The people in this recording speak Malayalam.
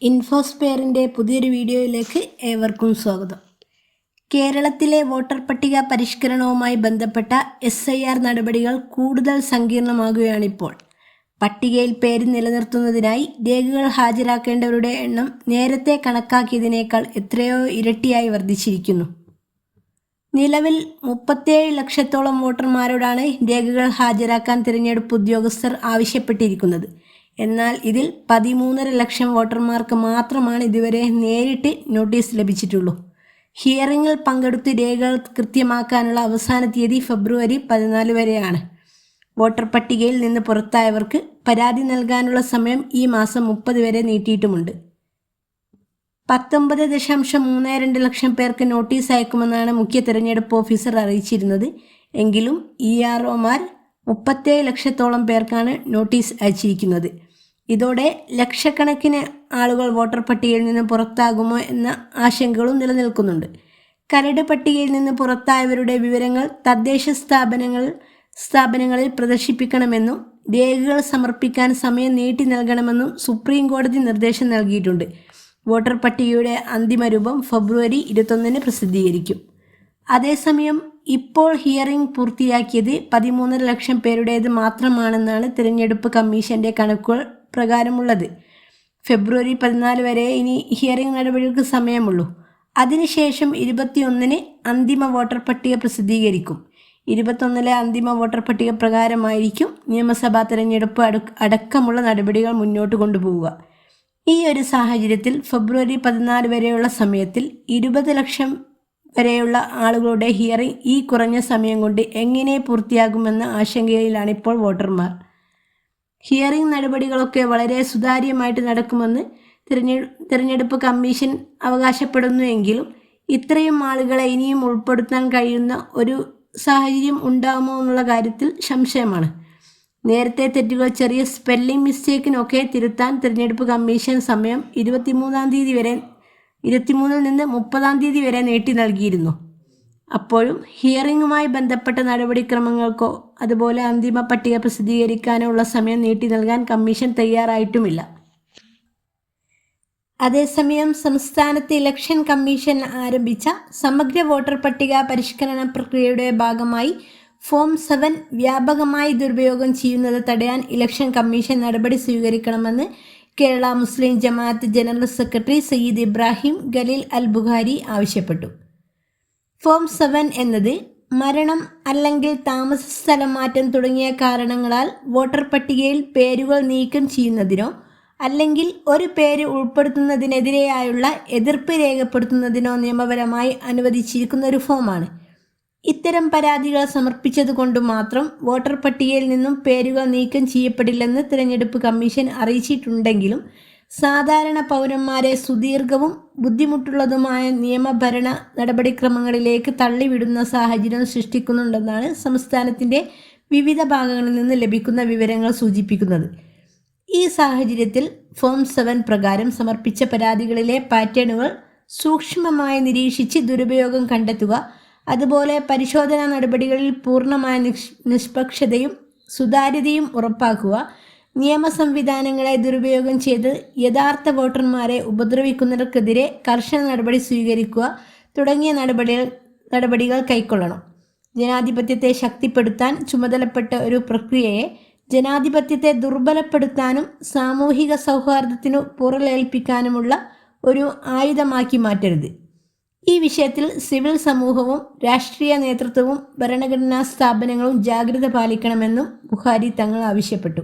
ഇൻഫോസ്പെയറിൻ്റെ പുതിയൊരു വീഡിയോയിലേക്ക് ഏവർക്കും സ്വാഗതം. കേരളത്തിലെ വോട്ടർ പട്ടിക പരിഷ്കരണവുമായി ബന്ധപ്പെട്ട SIR നടപടികൾ കൂടുതൽ സങ്കീർണമാകുകയാണിപ്പോൾ. പട്ടികയിൽ പേര് നിലനിർത്തുന്നതിനായി രേഖകൾ ഹാജരാക്കേണ്ടവരുടെ എണ്ണം നേരത്തെ കണക്കാക്കിയതിനേക്കാൾ എത്രയോ ഇരട്ടിയായി വർദ്ധിച്ചിരിക്കുന്നു. നിലവിൽ 37 ലക്ഷത്തോളം വോട്ടർമാരോടാണ് രേഖകൾ ഹാജരാക്കാൻ തിരഞ്ഞെടുപ്പ് ഉദ്യോഗസ്ഥർ ആവശ്യപ്പെട്ടിരിക്കുന്നത്. എന്നാൽ ഇതിൽ 13.5 ലക്ഷം വോട്ടർമാർക്ക് മാത്രമാണ് ഇതുവരെ നേരിട്ട് നോട്ടീസ് ലഭിച്ചിട്ടുള്ളൂ. ഹിയറിംഗിൽ പങ്കെടുത്ത് രേഖകൾ കൃത്യമാക്കാനുള്ള അവസാന തീയതി ഫെബ്രുവരി 14 വരെയാണ്. വോട്ടർ പട്ടികയിൽ നിന്ന് പുറത്തായവർക്ക് പരാതി നൽകാനുള്ള സമയം ഈ മാസം 30 വരെ നീട്ടിയിട്ടുമുണ്ട്. 19.32 ലക്ഷം പേർക്ക് നോട്ടീസ് അയക്കുമെന്നാണ് മുഖ്യ തിരഞ്ഞെടുപ്പ് ഓഫീസർ അറിയിച്ചിരുന്നത്. എങ്കിലും EROമാർ 37 ലക്ഷത്തോളം പേർക്കാണ് നോട്ടീസ് അയച്ചിരിക്കുന്നത്. ഇതോടെ ലക്ഷക്കണക്കിന് ആളുകൾ വോട്ടർ പട്ടികയിൽ നിന്ന് പുറത്താകുമോ എന്ന ആശങ്കകളും നിലനിൽക്കുന്നുണ്ട്. കരട് പട്ടികയിൽ നിന്ന് പുറത്തായവരുടെ വിവരങ്ങൾ തദ്ദേശ സ്ഥാപനങ്ങളിൽ പ്രദർശിപ്പിക്കണമെന്നും രേഖകൾ സമർപ്പിക്കാൻ സമയം നീട്ടി നൽകണമെന്നും സുപ്രീം കോടതി നിർദ്ദേശം നൽകിയിട്ടുണ്ട്. വോട്ടർ പട്ടികയുടെ അന്തിമ രൂപം ഫെബ്രുവരി 21 പ്രസിദ്ധീകരിക്കും. അതേസമയം ഇപ്പോൾ ഹിയറിംഗ് പൂർത്തിയാക്കിയത് 13.5 ലക്ഷം പേരുടേത് മാത്രമാണെന്നാണ് തിരഞ്ഞെടുപ്പ് കമ്മീഷന്റെ കണക്കുകൾ പ്രകാരമുള്ളത്. ഫെബ്രുവരി 14 വരെ ഇനി ഹിയറിംഗ് നടപടികൾക്ക് സമയമുള്ളൂ. അതിനുശേഷം 21 അന്തിമ വോട്ടർ പട്ടിക പ്രസിദ്ധീകരിക്കും. 21 അന്തിമ വോട്ടർ പട്ടിക പ്രകാരമായിരിക്കും നിയമസഭാ തിരഞ്ഞെടുപ്പ് അടക്കമുള്ള നടപടികൾ മുന്നോട്ട് കൊണ്ടുപോവുക. ഈ ഒരു സാഹചര്യത്തിൽ ഫെബ്രുവരി 14 വരെയുള്ള സമയത്തിൽ 20 ലക്ഷം വരെയുള്ള ആളുകളുടെ ഹിയറിംഗ് ഈ കുറഞ്ഞ സമയം കൊണ്ട് എങ്ങനെ പൂർത്തിയാകുമെന്ന ആശങ്കയിലാണിപ്പോൾ വോട്ടർമാർ. ഹിയറിംഗ് നടപടികളൊക്കെ വളരെ സുതാര്യമായിട്ട് നടക്കുമെന്ന് തിരഞ്ഞെടുപ്പ് കമ്മീഷൻ അവകാശപ്പെടുന്നുവെങ്കിലും ഇത്രയും ആളുകളെ ഇനിയും ഉൾപ്പെടുത്താൻ കഴിയുന്ന ഒരു സാഹചര്യം ഉണ്ടാകുമോ എന്നുള്ള കാര്യത്തിൽ സംശയമാണ്. നേരത്തെ തെറ്റുകൾ, ചെറിയ സ്പെല്ലിംഗ് മിസ്റ്റേക്കിനൊക്കെ തിരുത്താൻ തിരഞ്ഞെടുപ്പ് കമ്മീഷൻ സമയം 23 നിന്ന് 30 വരെ നീട്ടി നൽകിയിരുന്നു. അപ്പോഴും ഹിയറിംഗുമായി ബന്ധപ്പെട്ട നടപടിക്രമങ്ങൾക്കോ അതുപോലെ അന്തിമ പട്ടിക പ്രസിദ്ധീകരിക്കാനോ ഉള്ള സമയം നീട്ടി നൽകാൻ കമ്മീഷൻ തയ്യാറായിട്ടുമില്ല. അതേസമയം സംസ്ഥാനത്ത് ഇലക്ഷൻ കമ്മീഷൻ ആരംഭിച്ച സമഗ്ര വോട്ടർ പട്ടിക പരിഷ്കരണ പ്രക്രിയയുടെ ഭാഗമായി ഫോം 7 വ്യാപകമായി ദുരുപയോഗം ചെയ്യുന്നത് തടയാൻ ഇലക്ഷൻ കമ്മീഷൻ നടപടി സ്വീകരിക്കണമെന്ന് കേരള മുസ്ലിം ജമാഅത്ത് ജനറൽ സെക്രട്ടറി സയ്യിദ് ഇബ്രാഹിം ഖലീൽ അൽ ബുഖാരി ആവശ്യപ്പെട്ടു. ഫോം 7 എന്നത് മരണം അല്ലെങ്കിൽ താമസ സ്ഥലം മാറ്റം തുടങ്ങിയ കാരണങ്ങളാൽ വോട്ടർ പട്ടികയിൽ പേരുകൾ നീക്കം ചെയ്യുന്നതിനോ അല്ലെങ്കിൽ ഒരു പേര് ഉൾപ്പെടുത്തുന്നതിനെതിരെയായുള്ള എതിർപ്പ് രേഖപ്പെടുത്തുന്നതിനോ നിയമപരമായി അനുവദിച്ചിരിക്കുന്ന ഒരു ഫോമാണ്. ഇത്തരം പരാതികൾ സമർപ്പിച്ചതുകൊണ്ട് മാത്രം വോട്ടർ പട്ടികയിൽ നിന്നും പേരുകൾ നീക്കം ചെയ്യപ്പെടില്ലെന്ന് തിരഞ്ഞെടുപ്പ് കമ്മീഷൻ അറിയിച്ചിട്ടുണ്ടെങ്കിലും സാധാരണ പൗരന്മാരെ സുദീർഘവും ബുദ്ധിമുട്ടുള്ളതുമായ നിയമഭരണ നടപടിക്രമങ്ങളിലേക്ക് തള്ളിവിടുന്ന സാഹചര്യം സൃഷ്ടിക്കുന്നുണ്ടെന്നാണ് സംസ്ഥാനത്തിൻ്റെ വിവിധ ഭാഗങ്ങളിൽ നിന്ന് ലഭിക്കുന്ന വിവരങ്ങൾ സൂചിപ്പിക്കുന്നത്. ഈ സാഹചര്യത്തിൽ ഫോം 7 പ്രകാരം സമർപ്പിച്ച പരാതികളിലെ പാറ്റേണുകൾ സൂക്ഷ്മമായി നിരീക്ഷിച്ച് ദുരുപയോഗം കണ്ടെത്തുക, അതുപോലെ പരിശോധനാ നടപടികളിൽ പൂർണ്ണമായ നിഷ്പക്ഷതയും സുതാര്യതയും ഉറപ്പാക്കുക, നിയമ സംവിധാനങ്ങളെ ദുരുപയോഗം ചെയ്ത് യഥാർത്ഥ വോട്ടർമാരെ ഉപദ്രവിക്കുന്നവർക്കെതിരെ കർശന നടപടി സ്വീകരിക്കുക തുടങ്ങിയ നടപടികൾ കൈക്കൊള്ളണം. ജനാധിപത്യത്തെ ശക്തിപ്പെടുത്താൻ ചുമതലപ്പെട്ട ഒരു പ്രക്രിയയെ ജനാധിപത്യത്തെ ദുർബലപ്പെടുത്താനും സാമൂഹിക സൗഹാർദ്ദത്തിനു പുറലേൽപ്പിക്കാനുമുള്ള ഒരു ആയുധമാക്കി മാറ്റരുത്. ഈ വിഷയത്തിൽ സിവിൽ സമൂഹവും രാഷ്ട്രീയ നേതൃത്വവും ഭരണഘടനാ സ്ഥാപനങ്ങളും ജാഗ്രത പാലിക്കണമെന്നും ബുഖാരി തങ്ങൾ ആവശ്യപ്പെട്ടു.